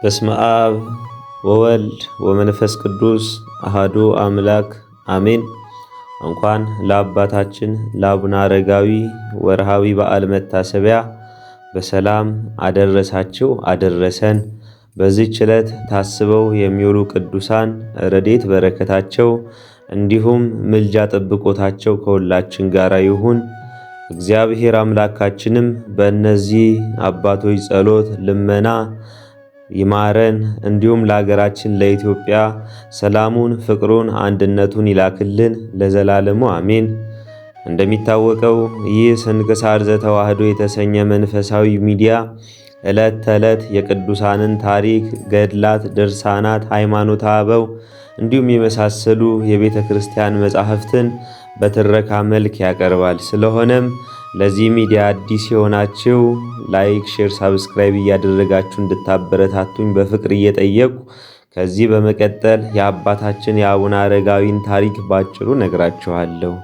በስመ አብ ወወልድ ወመንፈስ ቅዱስ አሐዱ አምላክ አሜን። እንኳን ለአባታችን ለአቡነ አረጋዊ ወርሃዊ በዓል መታሰቢያ በሰላም አደረሳችሁ አደረሰን። በዚህች ዕለት ታስበው የሚውሉ ቅዱሳን ረድኤት በረከታቸው እንዲሁም ምልጃ ጥብቆታቸው ከሁላችን ጋር ይሁን። እግዚአብሔር አምላካችንም በእነዚህ አባቶች ጸሎት ልመና ይማረን። እንዲሁም ለሀገራችን ለኢትዮጵያ ሰላሙን፣ ፍቅሩን፣ አንድነቱን ይላክልን ለዘላለሙ አሜን። እንደሚታወቀው ይህ ስንክሳር ዘተዋሕዶ የተሰኘ መንፈሳዊ ሚዲያ ዕለት ተዕለት የቅዱሳንን ታሪክ፣ ገድላት፣ ድርሳናት፣ ሃይማኖተ አበው እንዲሁም የመሳሰሉ የቤተ ክርስቲያን መጻሕፍትን በትረካ መልክ ያቀርባል። ስለሆነም ለዚህ ሚዲያ አዲስ የሆናችሁ ላይክ፣ ሼር፣ ሳብስክራይብ እያደረጋችሁ እንድታበረታቱኝ በፍቅር እየጠየቁ ከዚህ በመቀጠል የአባታችን የአቡነ አረጋዊን ታሪክ ባጭሩ ነግራችኋለሁ።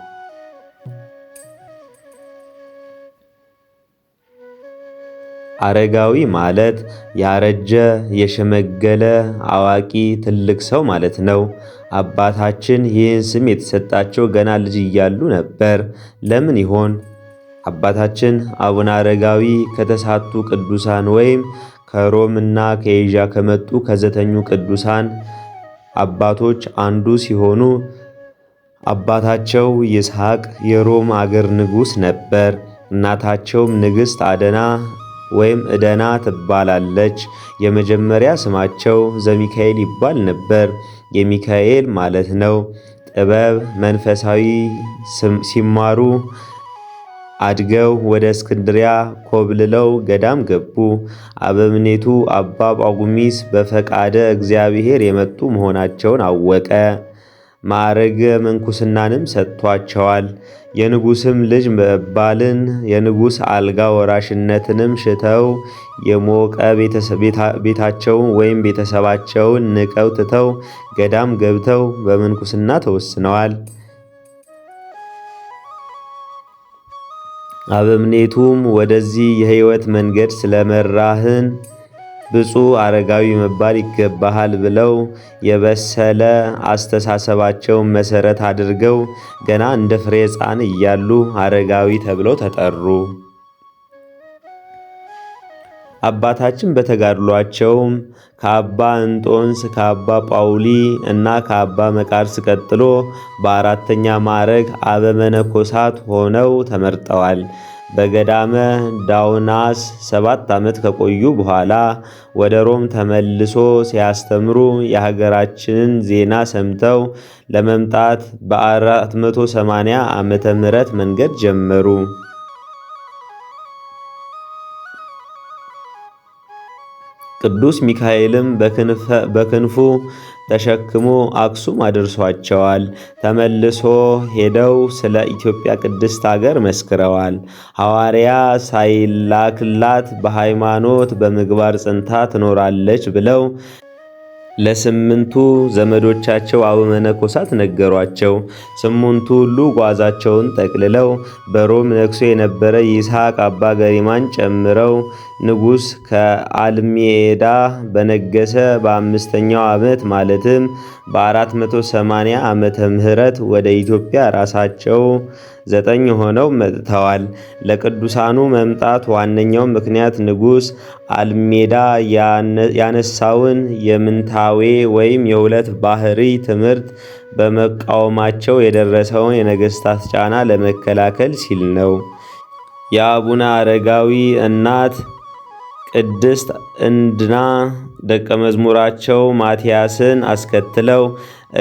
አረጋዊ ማለት ያረጀ የሸመገለ አዋቂ ትልቅ ሰው ማለት ነው። አባታችን ይህን ስም የተሰጣቸው ገና ልጅ እያሉ ነበር። ለምን ይሆን? አባታችን አቡነ አረጋዊ ከተሳቱ ቅዱሳን ወይም ከሮም እና ከኤዥያ ከመጡ ከዘጠኙ ቅዱሳን አባቶች አንዱ ሲሆኑ አባታቸው ይስሐቅ የሮም አገር ንጉሥ ነበር። እናታቸውም ንግሥት አደና ወይም ዕደና ትባላለች። የመጀመሪያ ስማቸው ዘሚካኤል ይባል ነበር። የሚካኤል ማለት ነው። ጥበብ መንፈሳዊ ሲማሩ አድገው ወደ እስክንድሪያ ኮብልለው ገዳም ገቡ። አበምኔቱ አባ ጳጉሚስ በፈቃደ እግዚአብሔር የመጡ መሆናቸውን አወቀ። ማዕረገ ምንኩስናንም ሰጥቷቸዋል። የንጉሥም ልጅ መባልን የንጉሥ አልጋ ወራሽነትንም ሽተው የሞቀ ቤታቸውን ወይም ቤተሰባቸውን ንቀው ትተው ገዳም ገብተው በምንኩስና ተወስነዋል። አበምኔቱም ወደዚህ የሕይወት መንገድ ስለመራህን ብፁዕ አረጋዊ መባል ይገባሃል ብለው የበሰለ አስተሳሰባቸውን መሠረት አድርገው ገና እንደ ፍሬ ሕፃን እያሉ አረጋዊ ተብለው ተጠሩ። አባታችን በተጋድሏቸውም ከአባ እንጦንስ ከአባ ጳውሊ እና ከአባ መቃርስ ቀጥሎ በአራተኛ ማዕረግ አበመነኮሳት ሆነው ተመርጠዋል። በገዳመ ዳውናስ 7 ዓመት ከቆዩ በኋላ ወደ ሮም ተመልሶ ሲያስተምሩ የሀገራችንን ዜና ሰምተው ለመምጣት በ480 ዓመተ ምህረት መንገድ ጀመሩ። ቅዱስ ሚካኤልም በክንፉ ተሸክሞ አክሱም አድርሷቸዋል። ተመልሶ ሄደው ስለ ኢትዮጵያ ቅድስት አገር መስክረዋል። ሐዋርያ ሳይላክላት በሃይማኖት በምግባር ጽንታ ትኖራለች ብለው ለ8ቱ ዘመዶቻቸው አበመነኮሳት ነገሯቸው። 8ቱ ሁሉ ጓዛቸውን ጠቅልለው በሮም ነግሶ የነበረ ይስሐቅ አባ ገሪማን ጨምረው ንጉሥ ከአልሜዳ በነገሰ በ5ኛው ዓመት ማለትም በ480 ዓመተ ምህረት ወደ ኢትዮጵያ ራሳቸው 9 ሆነው መጥተዋል። ለቅዱሳኑ መምጣት ዋነኛው ምክንያት ንጉሥ አልሜዳ ያነሳውን የምንታዌ ወይም የሁለት ባህሪ ትምህርት በመቃወማቸው የደረሰውን የነገሥታት ጫና ለመከላከል ሲል ነው። የአቡነ አረጋዊ እናት ቅድስት እንድና ደቀ መዝሙራቸው ማትያስን አስከትለው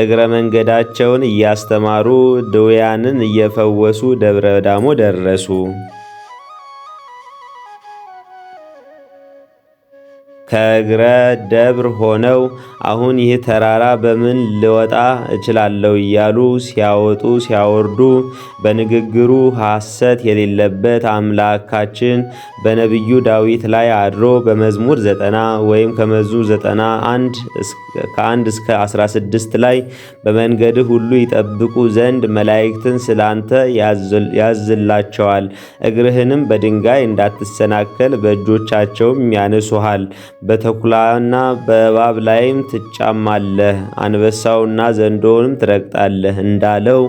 እግረ መንገዳቸውን እያስተማሩ ድውያንን እየፈወሱ ደብረ ዳሞ ደረሱ። ከእግረ ደብር ሆነው አሁን ይህ ተራራ በምን ልወጣ እችላለሁ እያሉ ሲያወጡ ሲያወርዱ በንግግሩ ሐሰት የሌለበት አምላካችን በነቢዩ ዳዊት ላይ አድሮ በመዝሙር 90 ወይም ከመዝሙር 91 ከ1 እስከ 16 ላይ በመንገድህ ሁሉ ይጠብቁ ዘንድ መላእክትን ስላንተ ያዝላቸዋል፣ እግርህንም በድንጋይ እንዳትሰናከል በእጆቻቸውም ያነሱሃል። በተኩላና በእባብ ላይም ትጫማለህ፣ አንበሳውና ዘንዶውንም ትረግጣለህ እንዳለው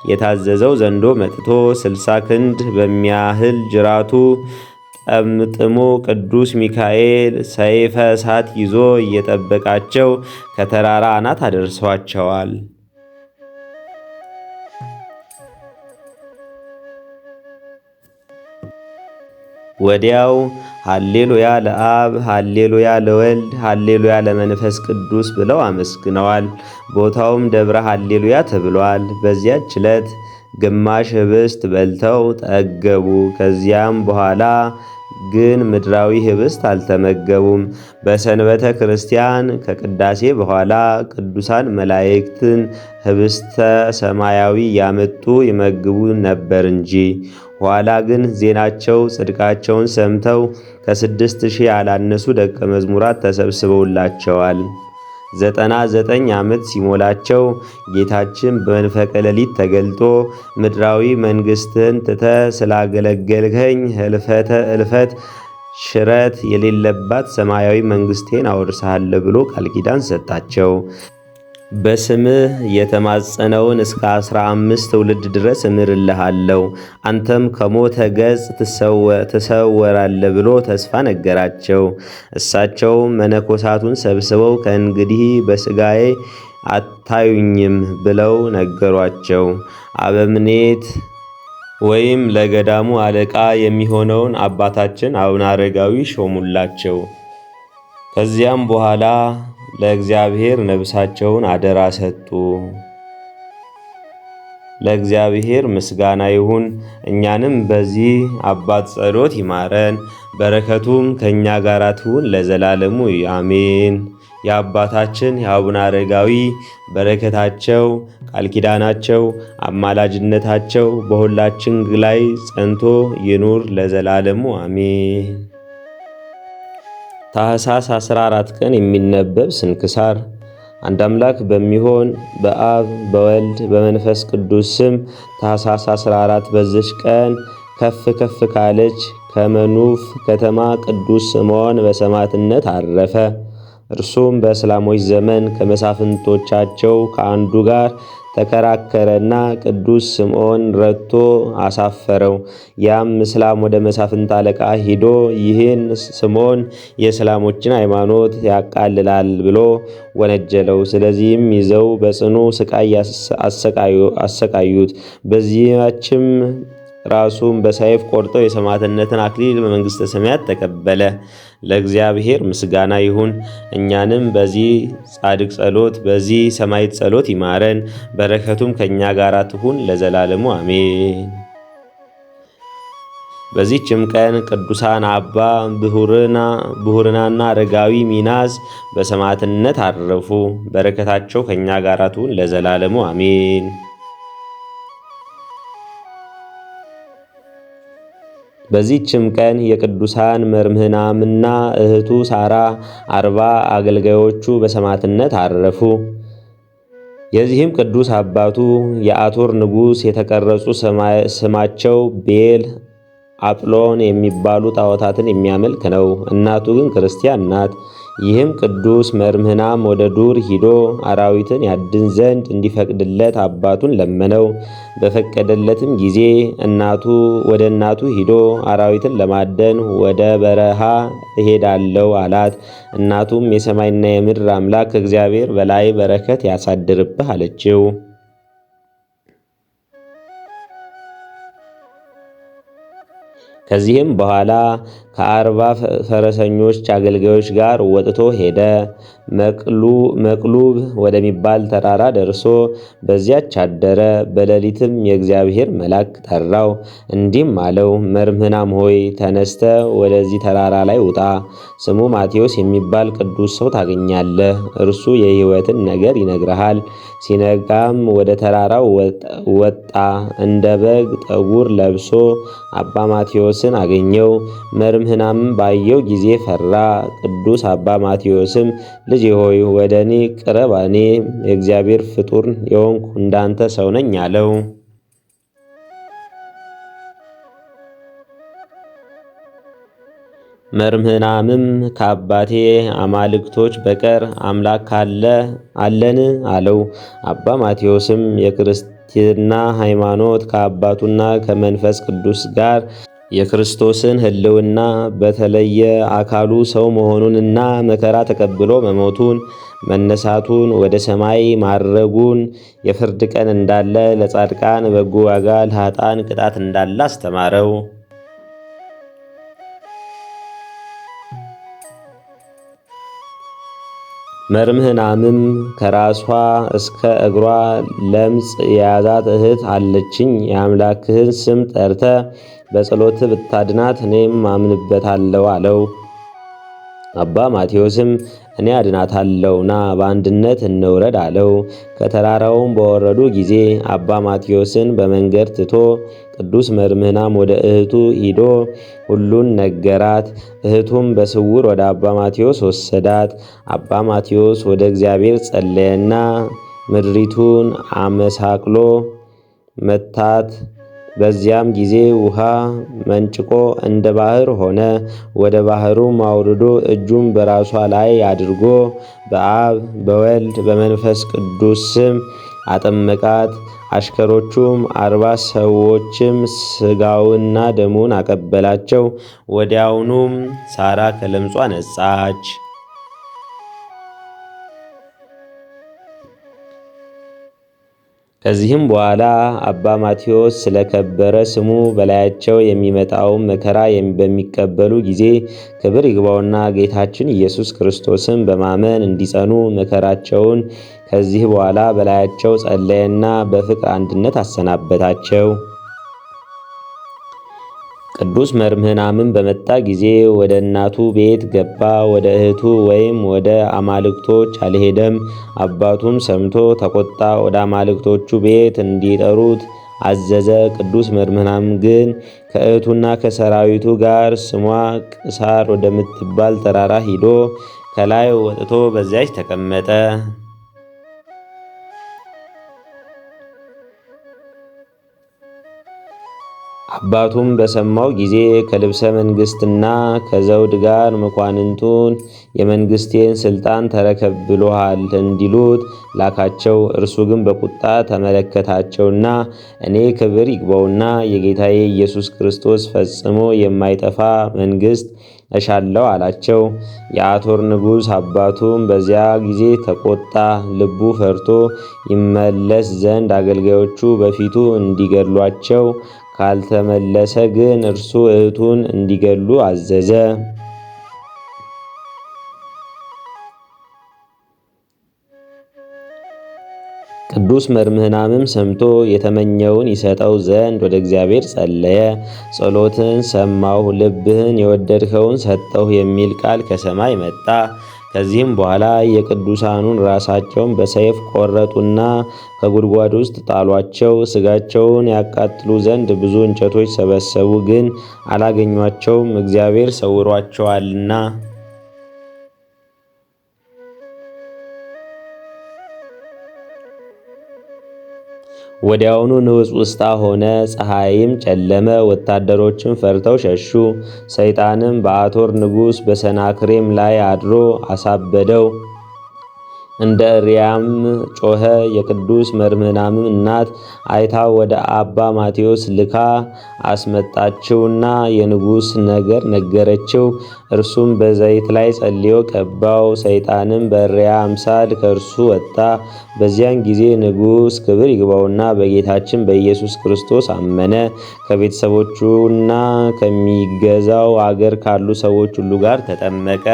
የታዘዘው ዘንዶ መጥቶ 60 ክንድ በሚያህል ጅራቱ ጠምጥሞ ቅዱስ ሚካኤል ሰይፈ እሳት ይዞ እየጠበቃቸው ከተራራ አናት አደርሷቸዋል። ወዲያው ሃሌሉያ ለአብ፣ ሃሌሉያ ለወልድ፣ ሃሌሉያ ለመንፈስ ቅዱስ ብለው አመስግነዋል። ቦታውም ደብረ ሃሌሉያ ተብሏል። በዚያች ዕለት ግማሽ ኅብስት በልተው ጠገቡ። ከዚያም በኋላ ግን ምድራዊ ኅብስት አልተመገቡም። በሰንበተ ክርስቲያን ከቅዳሴ በኋላ ቅዱሳን መላእክትን ኅብስተ ሰማያዊ ያመጡ ይመግቡ ነበር እንጂ። ኋላ ግን ዜናቸው ጽድቃቸውን ሰምተው ከ6000 ያላነሱ ደቀ መዝሙራት ተሰብስበውላቸዋል። 99 ዓመት ሲሞላቸው ጌታችን በመንፈቀ ሌሊት ተገልጦ ምድራዊ መንግሥትህን ትተህ ስላገለገልኸኝ ሕልፈተ እልፈት ሽረት የሌለባት ሰማያዊ መንግሥቴን አወርሳለሁ ብሎ ቃል ኪዳን ሰጣቸው። በስምህ የተማጸነውን እስከ 15 ትውልድ ድረስ እምርልሃለሁ፣ አንተም ከሞተ ገጽ ትሰወራለህ ብሎ ተስፋ ነገራቸው። እሳቸው መነኮሳቱን ሰብስበው ከእንግዲህ በሥጋዬ አታዩኝም ብለው ነገሯቸው። አበምኔት ወይም ለገዳሙ አለቃ የሚሆነውን አባታችን አቡነ አረጋዊ ሾሙላቸው። ከዚያም በኋላ ለእግዚአብሔር ነፍሳቸውን አደራ ሰጡ። ለእግዚአብሔር ምስጋና ይሁን። እኛንም በዚህ አባት ጸሎት ይማረን፣ በረከቱም ከእኛ ጋር ትሁን ለዘላለሙ አሜን። የአባታችን የአቡነ አረጋዊ በረከታቸው፣ ቃል ኪዳናቸው፣ አማላጅነታቸው በሁላችን ላይ ጸንቶ ይኑር ለዘላለሙ አሜን። ታኅሳስ 14 ቀን የሚነበብ ስንክሳር። አንድ አምላክ በሚሆን በአብ በወልድ በመንፈስ ቅዱስ ስም ታኅሳስ 14 በዚች ቀን ከፍ ከፍ ካለች ከመኑፍ ከተማ ቅዱስ ስምዖን በሰማዕትነት አረፈ። እርሱም በእስላሞች ዘመን ከመሳፍንቶቻቸው ከአንዱ ጋር ተከራከረና ቅዱስ ስምዖን ረትቶ አሳፈረው። ያም እስላም ወደ መሳፍንት አለቃ ሂዶ ይህን ስምዖን የእስላሞችን ሃይማኖት ያቃልላል ብሎ ወነጀለው። ስለዚህም ይዘው በጽኑ ስቃይ አሰቃዩት። በዚያችም ራሱን በሰይፍ ቆርጠው የሰማዕትነትን አክሊል በመንግሥተ ሰማያት ተቀበለ። ለእግዚአብሔር ምስጋና ይሁን። እኛንም በዚህ ጻድቅ ጸሎት በዚህ ሰማዕት ጸሎት ይማረን፣ በረከቱም ከእኛ ጋር ትሁን ለዘላለሙ አሜን። በዚህችም ቀን ቅዱሳን አባ ብሁርናና አረጋዊ ሚናስ በሰማዕትነት አረፉ። በረከታቸው ከእኛ ጋር ትሁን ለዘላለሙ አሜን። በዚህችም ቀን የቅዱሳን መርምህናምና እህቱ ሳራ 40 አገልጋዮቹ በሰማዕትነት አረፉ። የዚህም ቅዱስ አባቱ የአቶር ንጉሥ የተቀረጹ ስማቸው ቤል አጵሎን የሚባሉ ጣዖታትን የሚያመልክ ነው። እናቱ ግን ክርስቲያን ናት። ይህም ቅዱስ መርምህናም ወደ ዱር ሂዶ አራዊትን ያድን ዘንድ እንዲፈቅድለት አባቱን ለመነው። በፈቀደለትም ጊዜ ወደ እናቱ ሂዶ አራዊትን ለማደን ወደ በረሃ እሄዳለሁ አላት። እናቱም የሰማይና የምድር አምላክ እግዚአብሔር በላይ በረከት ያሳድርብህ አለችው። ከዚህም በኋላ ከ40 ፈረሰኞች አገልጋዮች ጋር ወጥቶ ሄደ። መቅሉብ ወደሚባል ተራራ ደርሶ በዚያች አደረ። በሌሊትም የእግዚአብሔር መልአክ ጠራው፣ እንዲህም አለው፣ መርምህናም ሆይ ተነስተ ወደዚህ ተራራ ላይ ውጣ። ስሙ ማቴዎስ የሚባል ቅዱስ ሰው ታገኛለህ። እርሱ የሕይወትን ነገር ይነግርሃል። ሲነጋም ወደ ተራራው ወጣ። እንደ በግ ጠጉር ለብሶ አባ ማቴዎስን አገኘው። መርምህናም ባየው ጊዜ ፈራ። ቅዱስ አባ ማቴዎስም ልጄ ሆይ ወደ እኔ ቅረብ፣ እኔ የእግዚአብሔር ፍጡር የሆንኩ እንዳንተ ሰው ነኝ አለው። መርምህናምም ከአባቴ አማልክቶች በቀር አምላክ አለን አለው። አባ ማቴዎስም የክርስትና ሃይማኖት ከአባቱና ከመንፈስ ቅዱስ ጋር የክርስቶስን ሕልውና በተለየ አካሉ ሰው መሆኑንና መከራ ተቀብሎ መሞቱን መነሳቱን ወደ ሰማይ ማረጉን የፍርድ ቀን እንዳለ ለጻድቃን በጎ ዋጋ ለኃጥአን ቅጣት እንዳለ አስተማረው። መርምህናምም ከራሷ እስከ እግሯ ለምጽ የያዛት እህት አለችኝ። የአምላክህን ስም ጠርተ በጸሎት ብታድናት እኔም አምንበታለሁ አለው። አባ ማቴዎስም እኔ አድናታለሁ፣ ና በአንድነት እንውረድ አለው። ከተራራውም በወረዱ ጊዜ አባ ማቴዎስን በመንገድ ትቶ ቅዱስ መርምህናም ወደ እህቱ ሂዶ ሁሉን ነገራት። እህቱም በስውር ወደ አባ ማቴዎስ ወሰዳት። አባ ማቴዎስ ወደ እግዚአብሔር ጸለየና ምድሪቱን አመሳቅሎ መታት። በዚያም ጊዜ ውሃ መንጭቆ እንደ ባህር ሆነ። ወደ ባህሩም አውርዶ እጁን በራሷ ላይ አድርጎ በአብ በወልድ በመንፈስ ቅዱስ ስም አጠመቃት። አሽከሮቹም 40 ሰዎችም ሥጋውንና ደሙን አቀበላቸው። ወዲያውኑም ሳራ ከለምጿ ነጻች። ከዚህም በኋላ አባ ማቴዎስ ስለከበረ ስሙ በላያቸው የሚመጣውን መከራ በሚቀበሉ ጊዜ ክብር ይግባውና ጌታችን ኢየሱስ ክርስቶስን በማመን እንዲጸኑ መከራቸውን ከዚህ በኋላ በላያቸው ጸለየና በፍቅር አንድነት አሰናበታቸው። ቅዱስ መርምህናምን በመጣ ጊዜ ወደ እናቱ ቤት ገባ። ወደ እህቱ ወይም ወደ አማልክቶች አልሄደም። አባቱም ሰምቶ ተቆጣ። ወደ አማልክቶቹ ቤት እንዲጠሩት አዘዘ። ቅዱስ መርምህናም ግን ከእህቱና ከሰራዊቱ ጋር ስሟ ቅሳር ወደምትባል ተራራ ሂዶ ከላይ ወጥቶ በዚያች ተቀመጠ። አባቱም በሰማው ጊዜ ከልብሰ መንግሥትና ከዘውድ ጋር መኳንንቱን የመንግሥቴን ሥልጣን ተረከብ ብሎሃል እንዲሉት ላካቸው። እርሱ ግን በቁጣ ተመለከታቸውና እኔ ክብር ይግባውና የጌታዬ ኢየሱስ ክርስቶስ ፈጽሞ የማይጠፋ መንግሥት እሻለው አላቸው። የአቶር ንጉሥ አባቱም በዚያ ጊዜ ተቆጣ። ልቡ ፈርቶ ይመለስ ዘንድ አገልጋዮቹ በፊቱ እንዲገድሏቸው ካልተመለሰ ግን እርሱ እህቱን እንዲገሉ አዘዘ። ቅዱስ መርምህናምም ሰምቶ የተመኘውን ይሰጠው ዘንድ ወደ እግዚአብሔር ጸለየ። ጸሎትን ሰማሁ፣ ልብህን የወደድከውን ሰጠሁ የሚል ቃል ከሰማይ መጣ። ከዚህም በኋላ የቅዱሳኑን ራሳቸውን በሰይፍ ቆረጡና ከጉድጓድ ውስጥ ጣሏቸው። ሥጋቸውን ያቃጥሉ ዘንድ ብዙ እንጨቶች ሰበሰቡ፣ ግን አላገኟቸውም፣ እግዚአብሔር ሰውሯቸዋልና። ወዲያውኑ ንውፅ ውስጣ ሆነ፣ ፀሐይም ጨለመ፣ ወታደሮችም ፈርተው ሸሹ። ሰይጣንም በአቶር ንጉሥ በሰናክሬም ላይ አድሮ አሳበደው። እንደ እሪያም ጮኸ። የቅዱስ መርምህናምም እናት አይታ ወደ አባ ማቴዎስ ልካ አስመጣችውና የንጉሥ ነገር ነገረችው። እርሱም በዘይት ላይ ጸልዮ ቀባው። ሰይጣንም በእሪያ አምሳል ከእርሱ ወጣ። በዚያን ጊዜ ንጉሥ ክብር ይግባውና በጌታችን በኢየሱስ ክርስቶስ አመነ። ከቤተሰቦቹና ከሚገዛው አገር ካሉ ሰዎች ሁሉ ጋር ተጠመቀ።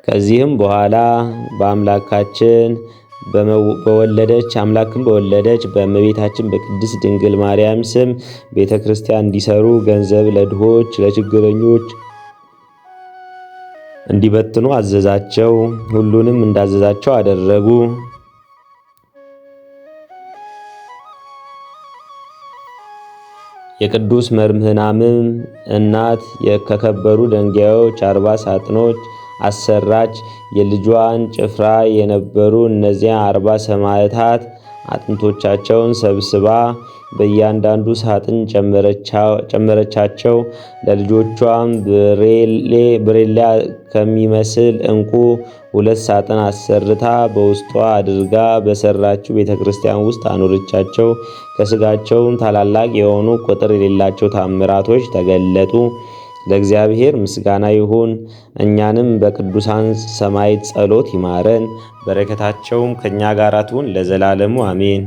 ከዚህም በኋላ በአምላካችን በወለደች በእመቤታችን በቅድስት ድንግል ማርያም ስም ቤተ ክርስቲያን እንዲሰሩ ገንዘብ ለድሆች ለችግረኞች እንዲበትኑ አዘዛቸው። ሁሉንም እንዳዘዛቸው አደረጉ። የቅዱስ መርምህናምም እናት ከከበሩ ድንጋዮች 40 ሳጥኖች አሰራች። የልጇን ጭፍራ የነበሩ እነዚያ 40 ሰማዕታት አጥንቶቻቸውን ሰብስባ በእያንዳንዱ ሳጥን ጨመረቻቸው። ለልጆቿም ብሬሌ ከሚመስል ዕንቁ 2 ሳጥን አሰርታ በውስጧ አድርጋ በሰራችው ቤተ ክርስቲያን ውስጥ አኖረቻቸው። ከሥጋቸውም ታላላቅ የሆኑ ቁጥር የሌላቸው ታምራቶች ተገለጡ። ለእግዚአብሔር ምስጋና ይሁን። እኛንም በቅዱሳን ሰማዕታት ጸሎት ይማረን፣ በረከታቸውም ከእኛ ጋር ትሁን ለዘላለሙ አሜን።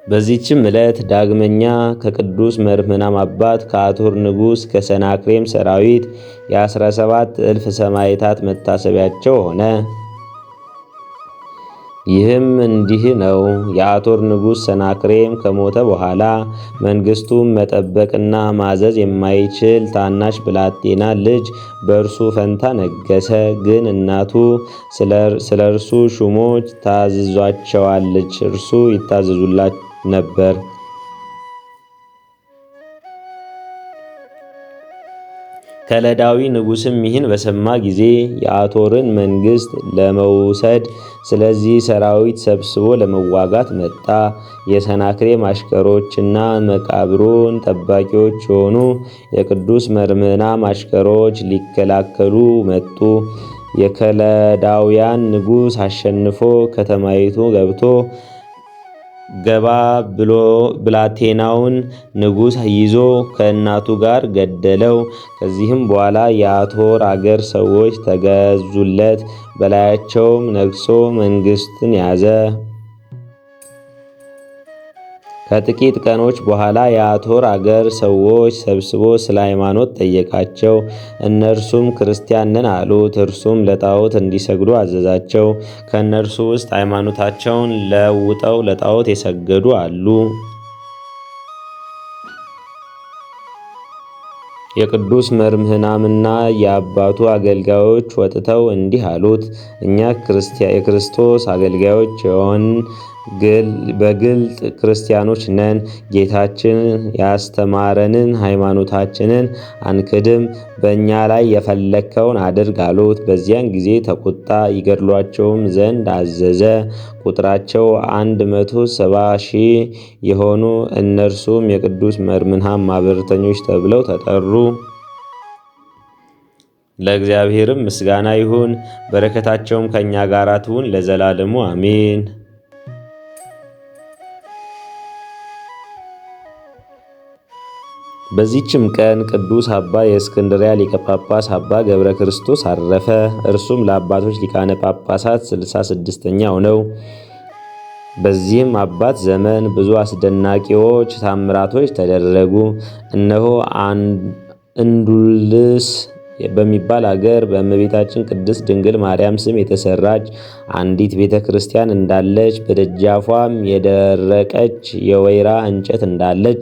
በዚህችም ዕለት ዳግመኛ ከቅዱስ መርህምናም አባት ከአቶር ንጉሥ ከሰናክሬም ሰራዊት የ17 እልፍ ሰማዕታት መታሰቢያቸው ሆነ። ይህም እንዲህ ነው። የአቶር ንጉሥ ሰናክሬም ከሞተ በኋላ መንግሥቱን መጠበቅና ማዘዝ የማይችል ታናሽ ብላቴና ልጅ በእርሱ ፈንታ ነገሰ። ግን እናቱ ስለ እርሱ ሹሞች ታዝዟቸዋለች፣ እርሱ ይታዘዙላት ነበር። ከለዳዊ ንጉሥም ይህን በሰማ ጊዜ የአቶርን መንግሥት ለመውሰድ ስለዚህ ሰራዊት ሰብስቦ ለመዋጋት መጣ። የሰናክሬም አሽከሮችና መቃብሩን ጠባቂዎች የሆኑ የቅዱስ መርህምናም አሽከሮች ሊከላከሉ መጡ። የከለዳውያን ንጉሥ አሸንፎ ከተማይቱ ገብቶ ገባ ብሎ ብላቴናውን ንጉሥ ይዞ ከእናቱ ጋር ገደለው። ከዚህም በኋላ የአቶር አገር ሰዎች ተገዙለት፣ በላያቸውም ነግሶ መንግሥትን ያዘ። ከጥቂት ቀኖች በኋላ የአቶር አገር ሰዎች ሰብስቦ ስለ ሃይማኖት ጠየቃቸው። እነርሱም ክርስቲያን ነን አሉት። እርሱም ለጣዖት እንዲሰግዱ አዘዛቸው። ከእነርሱ ውስጥ ሃይማኖታቸውን ለውጠው ለጣዖት የሰገዱ አሉ። የቅዱስ መርህምናምና የአባቱ አገልጋዮች ወጥተው እንዲህ አሉት፣ እኛ የክርስቶስ አገልጋዮች የሆን በግልጥ ክርስቲያኖች ነን። ጌታችን ያስተማረንን ሃይማኖታችንን አንክድም። በእኛ ላይ የፈለግከውን አድርግ አሉት። በዚያን ጊዜ ተቆጣ፣ ይገድሏቸውም ዘንድ አዘዘ። ቁጥራቸው 170,000 የሆኑ እነርሱም የቅዱስ መርህምናም ማኅበረተኞች ተብለው ተጠሩ። ለእግዚአብሔርም ምስጋና ይሁን፣ በረከታቸውም ከእኛ ጋር ትሁን ለዘላለሙ አሜን። በዚህችም ቀን ቅዱስ አባ የእስክንድርያ ሊቀ ጳጳስ አባ ገብረ ክርስቶስ አረፈ። እርሱም ለአባቶች ሊቃነ ጳጳሳት 66ኛው ነው። በዚህም አባት ዘመን ብዙ አስደናቂዎች ታምራቶች ተደረጉ። እነሆ እንዱልስ በሚባል አገር በእመቤታችን ቅድስት ድንግል ማርያም ስም የተሰራች አንዲት ቤተ ክርስቲያን እንዳለች፣ በደጃፏም የደረቀች የወይራ እንጨት እንዳለች፣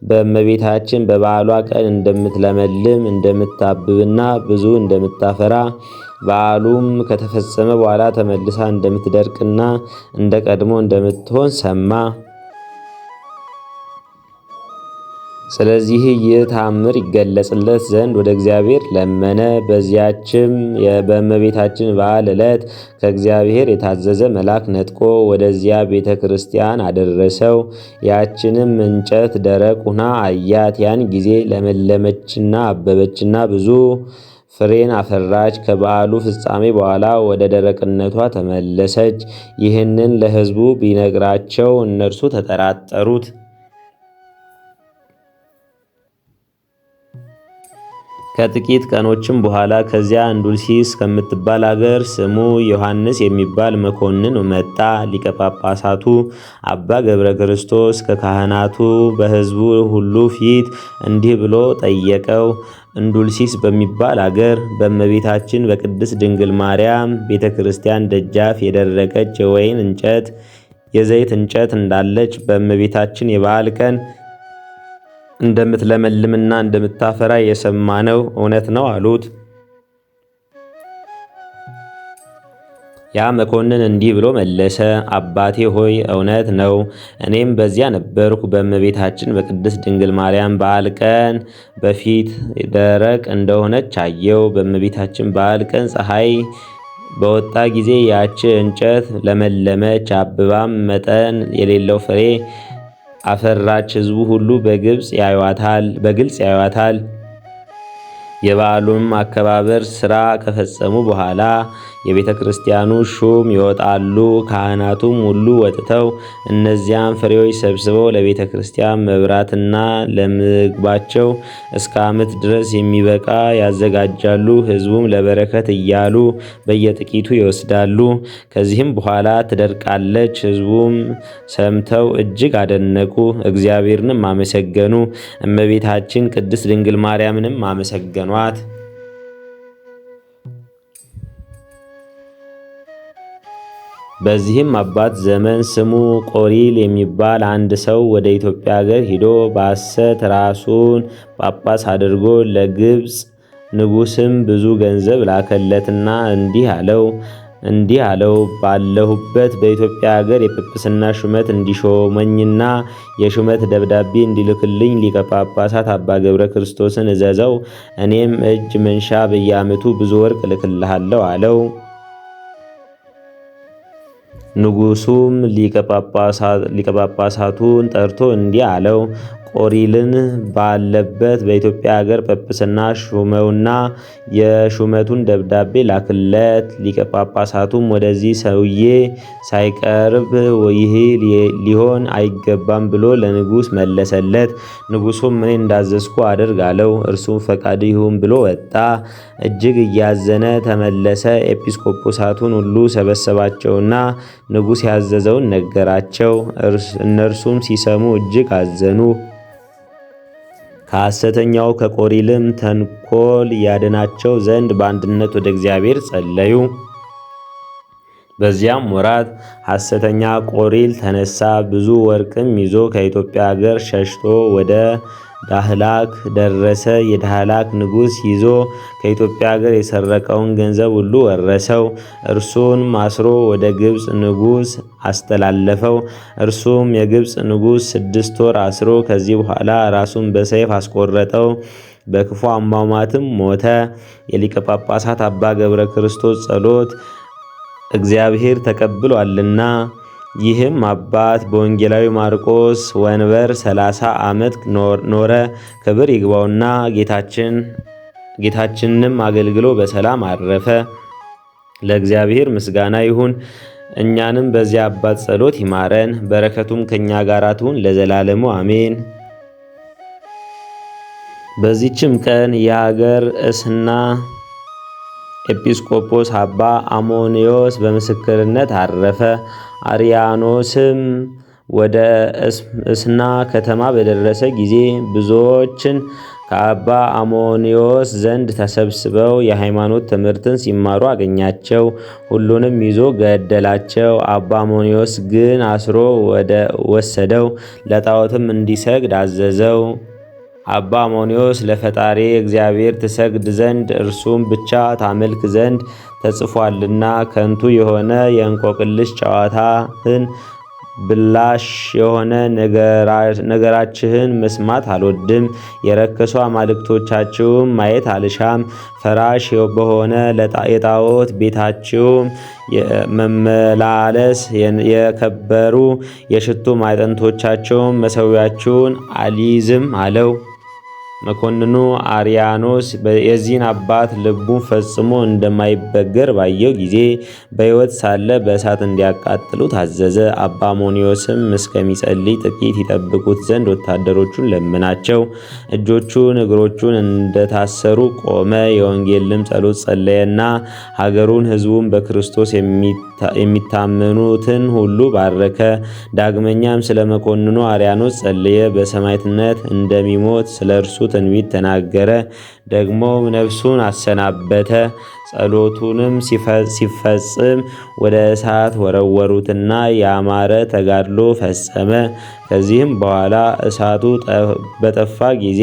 በእመቤታችን በበዓሏ ቀን እንደምትለመልም እንደምታብብና ብዙ እንደምታፈራ፣ በዓሉም ከተፈጸመ በኋላ ተመልሳ እንደምትደርቅና እንደ ቀድሞ እንደምትሆን ሰማ። ስለዚህ ይህ ተአምር ይገለጽለት ዘንድ ወደ እግዚአብሔር ለመነ። በዚያችም በእመቤታችን በዓል ዕለት ከእግዚአብሔር የታዘዘ መልአክ ነጥቆ ወደዚያ ቤተ ክርስቲያን አደረሰው። ያችንም እንጨት ደረቅ ሁና አያት። ያን ጊዜ ለመለመችና አበበችና ብዙ ፍሬን አፈራች። ከበዓሉ ፍጻሜ በኋላ ወደ ደረቅነቷ ተመለሰች። ይህንን ለሕዝቡ ቢነግራቸው እነርሱ ተጠራጠሩት። ከጥቂት ቀኖችም በኋላ ከዚያ እንዱልሲስ ከምትባል አገር ስሙ ዮሐንስ የሚባል መኮንን መጣ። ሊቀ ጳጳሳቱ አባ ገብረ ክርስቶስ ከካህናቱ በሕዝቡ ሁሉ ፊት እንዲህ ብሎ ጠየቀው። እንዱልሲስ በሚባል አገር በእመቤታችን በቅድስት ድንግል ማርያም ቤተ ክርስቲያን ደጃፍ የደረቀች የወይን እንጨት የዘይት እንጨት እንዳለች በእመቤታችን የበዓል ቀን እንደምትለመልምና እንደምታፈራ የሰማነው እውነት ነው አሉት። ያ መኮንን እንዲህ ብሎ መለሰ። አባቴ ሆይ እውነት ነው፣ እኔም በዚያ ነበርኩ። በእመቤታችን በቅድስት ድንግል ማርያም በዓል ቀን በፊት ደረቅ እንደሆነች አየው። በእመቤታችን በዓል ቀን ፀሐይ በወጣ ጊዜ ያች እንጨት ለመለመች፣ አብባም መጠን የሌለው ፍሬ አፈራች። ሕዝቡ ሁሉ በግልጽ ያዩዋታል። የበዓሉም አከባበር ሥራ ከፈጸሙ በኋላ የቤተ ክርስቲያኑ ሹም ይወጣሉ። ካህናቱም ሁሉ ወጥተው እነዚያን ፍሬዎች ሰብስበው ለቤተ ክርስቲያን መብራትና ለምግባቸው እስከ ዓመት ድረስ የሚበቃ ያዘጋጃሉ። ሕዝቡም ለበረከት እያሉ በየጥቂቱ ይወስዳሉ። ከዚህም በኋላ ትደርቃለች። ሕዝቡም ሰምተው እጅግ አደነቁ፣ እግዚአብሔርንም አመሰገኑ። እመቤታችን ቅድስት ድንግል ማርያምንም አመሰገኗት። በዚህም አባት ዘመን ስሙ ቆሪል የሚባል አንድ ሰው ወደ ኢትዮጵያ ሀገር ሂዶ በሐሰት ራሱን ጳጳስ አድርጎ ለግብፅ ንጉሥም ብዙ ገንዘብ ላከለትና እንዲህ አለው ባለሁበት በኢትዮጵያ ሀገር የጵጵስና ሹመት እንዲሾመኝና የሹመት ደብዳቤ እንዲልክልኝ ሊቀ ጳጳሳት አባ ገብረ ክርስቶስን እዘዘው። እኔም እጅ መንሻ በየዓመቱ ብዙ ወርቅ እልክልሃለሁ አለው። ንጉሡም ሊቀ ጳጳሳቱን ጠርቶ እንዲህ አለው፣ ቆሪልን ባለበት በኢትዮጵያ ሀገር ጵጵስና ሹመውና የሹመቱን ደብዳቤ ላክለት። ሊቀ ጳጳሳቱም ወደዚህ ሰውዬ ሳይቀርብ ይህ ሊሆን አይገባም ብሎ ለንጉሥ መለሰለት። ንጉሡም እኔ እንዳዘዝኩ አድርግ አለው። እርሱም ፈቃድ ይሁን ብሎ ወጣ። እጅግ እያዘነ ተመለሰ። ኤጲስቆጶሳቱን ሁሉ ሰበሰባቸውና ንጉሥ ያዘዘውን ነገራቸው። እነርሱም ሲሰሙ እጅግ አዘኑ። ከሐሰተኛው ከቆሪልም ተንኮል ያድናቸው ዘንድ በአንድነት ወደ እግዚአብሔር ጸለዩ። በዚያም ወራት ሐሰተኛ ቆሪል ተነሳ። ብዙ ወርቅም ይዞ ከኢትዮጵያ ሀገር ሸሽቶ ወደ ዳህላክ ደረሰ። የዳህላክ ንጉሥ ይዞ ከኢትዮጵያ ሀገር የሰረቀውን ገንዘብ ሁሉ ወረሰው። እርሱን አስሮ ወደ ግብፅ ንጉሥ አስተላለፈው። እርሱም የግብፅ ንጉሥ 6 ወር አስሮ ከዚህ በኋላ ራሱን በሰይፍ አስቆረጠው። በክፉ አሟሟትም ሞተ። የሊቀ ጳጳሳት አባ ገብረ ክርስቶስ ጸሎት እግዚአብሔር ተቀብሏልና። ይህም አባት በወንጌላዊ ማርቆስ ወንበር 30 ዓመት ኖረ። ክብር ይግባውና ጌታችንንም አገልግሎ በሰላም አረፈ። ለእግዚአብሔር ምስጋና ይሁን። እኛንም በዚያ አባት ጸሎት ይማረን፣ በረከቱም ከኛ ጋር ትሁን ለዘላለሙ አሜን። በዚህችም ቀን የሀገር እስና ኤጲስቆጶስ አባ አሞንዮስ በምስክርነት አረፈ። አርያኖስም ወደ እስና ከተማ በደረሰ ጊዜ ብዙዎችን ከአባ አሞንዮስ ዘንድ ተሰብስበው የሃይማኖት ትምህርትን ሲማሩ አገኛቸው። ሁሉንም ይዞ ገደላቸው። አባ አሞንዮስ ግን አስሮ ወሰደው፣ ለጣዖትም እንዲሰግድ አዘዘው። አባ አሞንዮስ ለፈጣሪ እግዚአብሔር ትሰግድ ዘንድ እርሱም ብቻ ታመልክ ዘንድ ተጽፏልና ከንቱ የሆነ የእንቆቅልሽ ጨዋታህን ብላሽ የሆነ ነገራችህን መስማት አልወድም። የረከሱ አማልክቶቻችሁም ማየት አልሻም። ፈራሽ በሆነ የጣዖት ቤታችሁም መመላለስ የከበሩ የሽቱ ማዕጠንቶቻቸውም መሠዊያችሁን አልይዝም አለው። መኮንኑ አርያኖስ የዚህን አባት ልቡን ፈጽሞ እንደማይበገር ባየው ጊዜ በሕይወት ሳለ በእሳት እንዲያቃጥሉ ታዘዘ። አባ አሞንዮስም እስከሚጸልይ ጥቂት ይጠብቁት ዘንድ ወታደሮቹን ለመናቸው። እጆቹን እግሮቹን እንደታሰሩ ቆመ። የወንጌልንም ጸሎት ጸለየና ሀገሩን ሕዝቡን በክርስቶስ የሚታመኑትን ሁሉ ባረከ። ዳግመኛም ስለ መኮንኑ አርያኖስ ጸለየ። በሰማዕትነት እንደሚሞት ስለ እርሱ ትንቢት ተናገረ። ደግሞ ነፍሱን አሰናበተ። ጸሎቱንም ሲፈጽም ወደ እሳት ወረወሩትና ያማረ ተጋድሎ ፈጸመ። ከዚህም በኋላ እሳቱ በጠፋ ጊዜ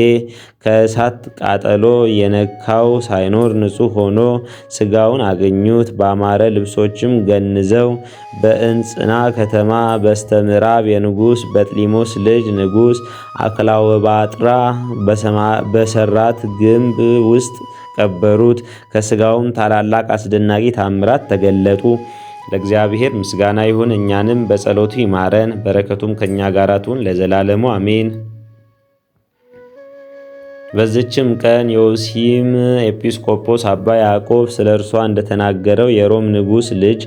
ከእሳት ቃጠሎ የነካው ሳይኖር ንጹሕ ሆኖ ሥጋውን አገኙት። በአማረ ልብሶችም ገንዘው በእንጽና ከተማ በስተምዕራብ የንጉሥ በጥሊሞስ ልጅ ንጉሥ አክላወባጥራ በሰራት ግንብ ውስጥ ቀበሩት። ከሥጋውም ታላላቅ አስደናቂ ታምራት ተገለጡ። ለእግዚአብሔር ምስጋና ይሁን፣ እኛንም በጸሎቱ ይማረን፣ በረከቱም ከእኛ ጋር ትሁን ለዘላለሙ አሜን። በዚችም ቀን የወሲም ኤጲስቆጶስ አባ ያዕቆብ ስለ እርሷ እንደተናገረው የሮም ንጉሥ ልጅ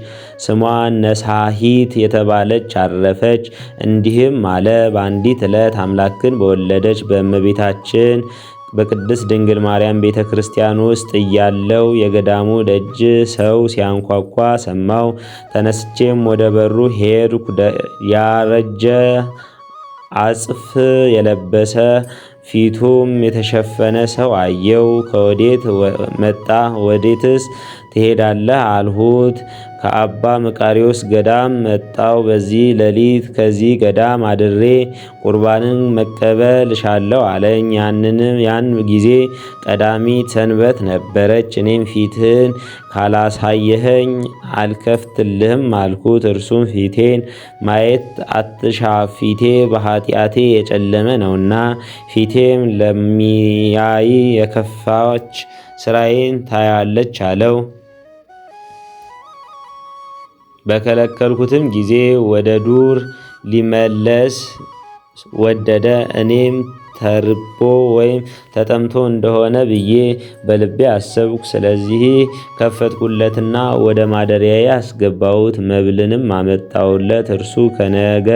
ስሟ ነሳሂት የተባለች አረፈች። እንዲህም አለ። በአንዲት ዕለት አምላክን በወለደች በእመቤታችን በቅድስት ድንግል ማርያም ቤተ ክርስቲያን ውስጥ እያለው የገዳሙ ደጅ ሰው ሲያንኳኳ ሰማው። ተነስቼም ወደ በሩ ሄድኩ። ያረጀ አጽፍ የለበሰ ፊቱም የተሸፈነ ሰው አየው። ከወዴት መጣ? ወዴትስ ትሄዳለህ? አልሁት። ከአባ መቃርዮስ ገዳም መጣው። በዚህ ሌሊት ከዚህ ገዳም አድሬ ቁርባንን መቀበል እሻለሁ አለኝ። ያን ጊዜ ቀዳሚት ሰንበት ነበረች። እኔም ፊትህን ካላሳየኸኝ አልከፍትልህም አልኩት። እርሱም ፊቴን ማየት አትሻ፣ ፊቴ በኃጢአቴ የጨለመ ነውና ፊቴም ለሚያይ የከፋች ስራዬን ታያለች አለው። በከለከልኩትም ጊዜ ወደ ዱር ሊመለስ ወደደ። እኔም ተርቦ ወይም ተጠምቶ እንደሆነ ብዬ በልቤ አሰብኩ። ስለዚህ ከፈትኩለትና ወደ ማደሪያዬ አስገባሁት። መብልንም አመጣሁለት። እርሱ ከነገ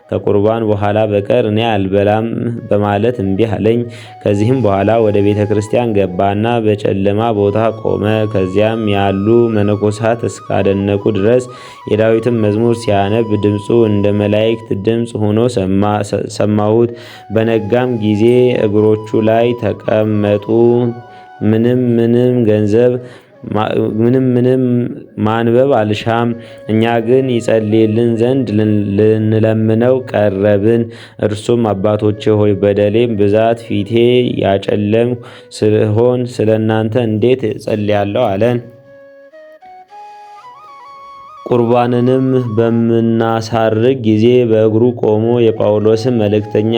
ከቁርባን በኋላ በቀር እኔ አልበላም በማለት እምቢ አለኝ። ከዚህም በኋላ ወደ ቤተ ክርስቲያን ገባና በጨለማ ቦታ ቆመ። ከዚያም ያሉ መነኮሳት እስካደነቁ ድረስ የዳዊትን መዝሙር ሲያነብ ድምፁ እንደ መላእክት ድምፅ ሆኖ ሰማሁት። በነጋም ጊዜ እግሮቹ ላይ ተቀመጡ። ምንም ማንበብ አልሻም። እኛ ግን ይጸልይልን ዘንድ ልንለምነው ቀረብን። እርሱም አባቶቼ ሆይ በደሌም ብዛት ፊቴ ያጨለምኩ ስሆን ስለ እናንተ እንዴት እጸልያለሁ አለን። ቁርባንንም በምናሳርግ ጊዜ በእግሩ ቆሞ የጳውሎስን መልእክተኛ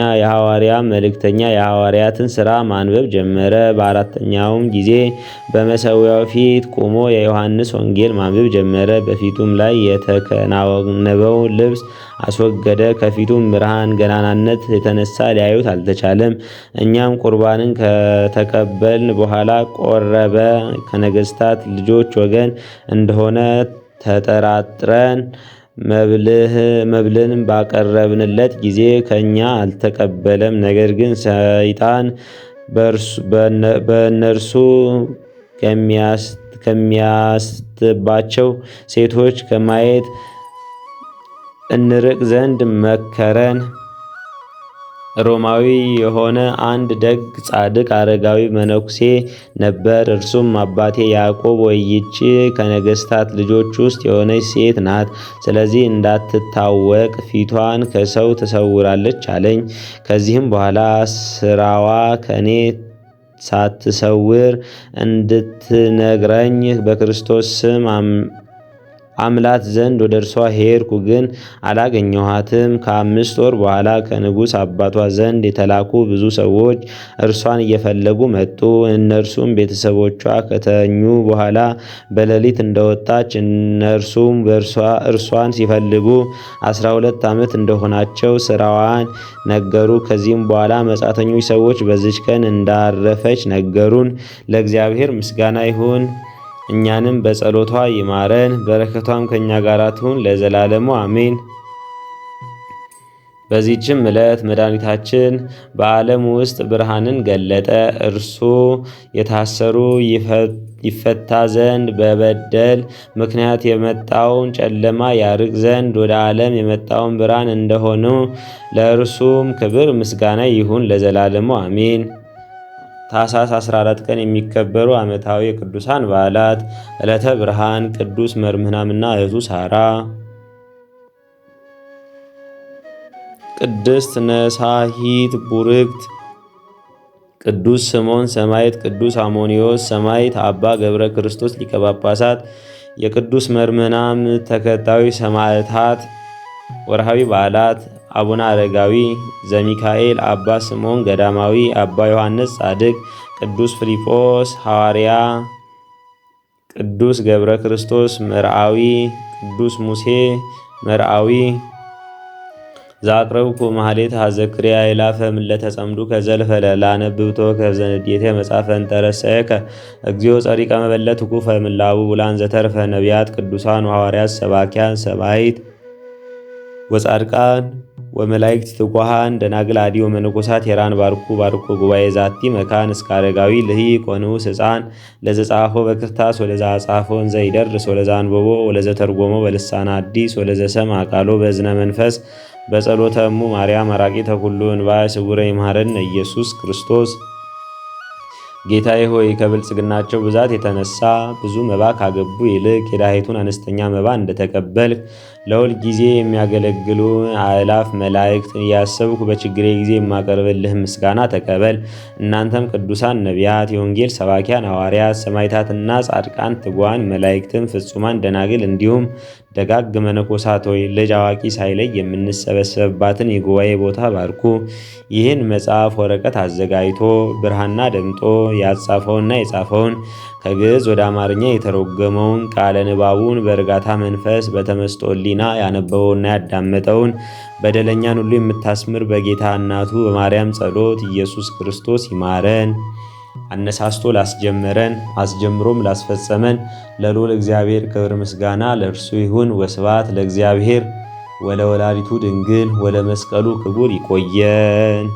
የሐዋርያትን ሥራ ማንበብ ጀመረ። በአራተኛውም ጊዜ በመሠዊያው ፊት ቆሞ የዮሐንስ ወንጌል ማንበብ ጀመረ። በፊቱም ላይ የተከናነበውን ልብስ አስወገደ። ከፊቱም ብርሃን ገናናነት የተነሳ ሊያዩት አልተቻለም። እኛም ቁርባንን ከተቀበልን በኋላ ቆረበ ከነገሥታት ልጆች ወገን እንደሆነ ተጠራጥረን መብልን ባቀረብንለት ጊዜ ከኛ አልተቀበለም። ነገር ግን ሰይጣን በእነርሱ ከሚያስትባቸው ሴቶች ከማየት እንርቅ ዘንድ መከረን። ሮማዊ የሆነ አንድ ደግ ጻድቅ አረጋዊ መነኩሴ ነበር። እርሱም አባቴ ያዕቆብ ይህች ከነገሥታት ልጆች ውስጥ የሆነች ሴት ናት፣ ስለዚህ እንዳትታወቅ ፊቷን ከሰው ትሰውራለች አለኝ። ከዚህም በኋላ ስራዋ ከእኔ ሳትሰውር እንድትነግረኝ በክርስቶስ ስም አምላት ዘንድ ወደ እርሷ ሄድኩ፣ ግን አላገኘኋትም። ከ5 ወር በኋላ ከንጉሥ አባቷ ዘንድ የተላኩ ብዙ ሰዎች እርሷን እየፈለጉ መጡ። እነርሱም ቤተሰቦቿ ከተኙ በኋላ በሌሊት እንደወጣች እነርሱም እርሷን ሲፈልጉ 12 ዓመት እንደሆናቸው ስራዋን ነገሩ። ከዚህም በኋላ መጻተኞች ሰዎች በዚች ቀን እንዳረፈች ነገሩን። ለእግዚአብሔር ምስጋና ይሁን፣ እኛንም በጸሎቷ ይማረን፣ በረከቷም ከኛ ጋር ትሁን ለዘላለሙ አሜን። በዚህችም ዕለት መድኃኒታችን በዓለም ውስጥ ብርሃንን ገለጠ። እርሱ የታሰሩ ይፈታ ዘንድ በበደል ምክንያት የመጣውን ጨለማ ያርቅ ዘንድ ወደ ዓለም የመጣውን ብርሃን እንደሆኑ ለእርሱም ክብር ምስጋና ይሁን ለዘላለሙ አሜን። ታኅሳስ 14 ቀን የሚከበሩ ዓመታዊ የቅዱሳን በዓላት፦ ዕለተ ብርሃን ቅዱስ መርምህናምና እህቱ ሳራ። ቅድስት ነሳሂት ቡርክት፣ ቅዱስ ስምዖን ሰማዕት፣ ቅዱስ አሞኒዮስ ሰማዕት፣ አባ ገብረ ክርስቶስ ሊቀ ጳጳሳት። የቅዱስ መርምናም ተከታዮች ሰማዕታት። ወርሃዊ በዓላት አቡነ አረጋዊ ዘሚካኤል፣ አባ ስምዖን ገዳማዊ፣ አባ ዮሐንስ ጻድቅ፣ ቅዱስ ፊልጶስ ሐዋርያ፣ ቅዱስ ገብረ ክርስቶስ መርዓዊ፣ ቅዱስ ሙሴ መርዓዊ። ዘአቅረብኩ ማሕሌተ ዘክርያ ይላፈ ምለተ ጸምዱ ከዘልፈ ለላነብብቶ ከዘንዴቴ መጽሐፈ እንተረሰየከ እግዚኦ ጸሪቀ መበለት ኩፈ ምላቡ ብላን ዘተርፈ ነቢያት ቅዱሳን ሐዋርያት ሰባኪያን ሰማዕት ወጻድቃን ወመላእክት ትጉሃን ደናግል አዲ ወመነኮሳት ሄራን ባርኩ ባርኩ ጉባኤ ዛቲ መካን እስከ አረጋዊ ልሂቅ ወንዑስ ሕፃን ለዘጻፎ በክርታስ ወለዛ ጻፎን ዘይደርስ ወለዛ አንበቦ ወለዘ ተርጎሞ በልሳን አዲስ ወለዘ ሰምዐ ቃሎ በእዝነ መንፈስ በጸሎተ እሙ ማርያም አራቂተ ኩሉ እንባእ ስውረ ይምሃረነ ኢየሱስ ክርስቶስ። ጌታዬ ሆይ ከብልጽግናቸው ብዛት የተነሳ ብዙ መባ ካገቡ ይልቅ የድሃይቱን አነስተኛ መባ እንደተቀበልክ ለሁል ጊዜ የሚያገለግሉ አእላፍ መላእክት እያሰብኩ በችግሬ ጊዜ የማቀርብልህ ምስጋና ተቀበል። እናንተም ቅዱሳን ነቢያት፣ የወንጌል ሰባኪያን ሐዋርያት፣ ሰማዕታትና ጻድቃን፣ ትጉሃን መላእክትም፣ ፍጹማን ደናግል እንዲሁም ደጋግ መነኮሳት ሆይ ልጅ አዋቂ ሳይለይ የምንሰበሰብባትን የጉባኤ ቦታ ባርኩ። ይህን መጽሐፍ ወረቀት አዘጋጅቶ ብርሃንና ደምጦ ያጻፈውና የጻፈውን ከግዕዝ ወደ አማርኛ የተረጎመውን ቃለ ንባቡን በእርጋታ መንፈስ በተመስጦ ሕሊና ያነበበውና ያዳመጠውን በደለኛን ሁሉ የምታስምር በጌታ እናቱ በማርያም ጸሎት ኢየሱስ ክርስቶስ ይማረን። አነሳስቶ ላስጀመረን አስጀምሮም ላስፈጸመን ለልዑል እግዚአብሔር ክብር ምስጋና ለእርሱ ይሁን። ወስብሐት ለእግዚአብሔር ወለወላዲቱ ድንግል ወለመስቀሉ ክቡር። ይቆየን።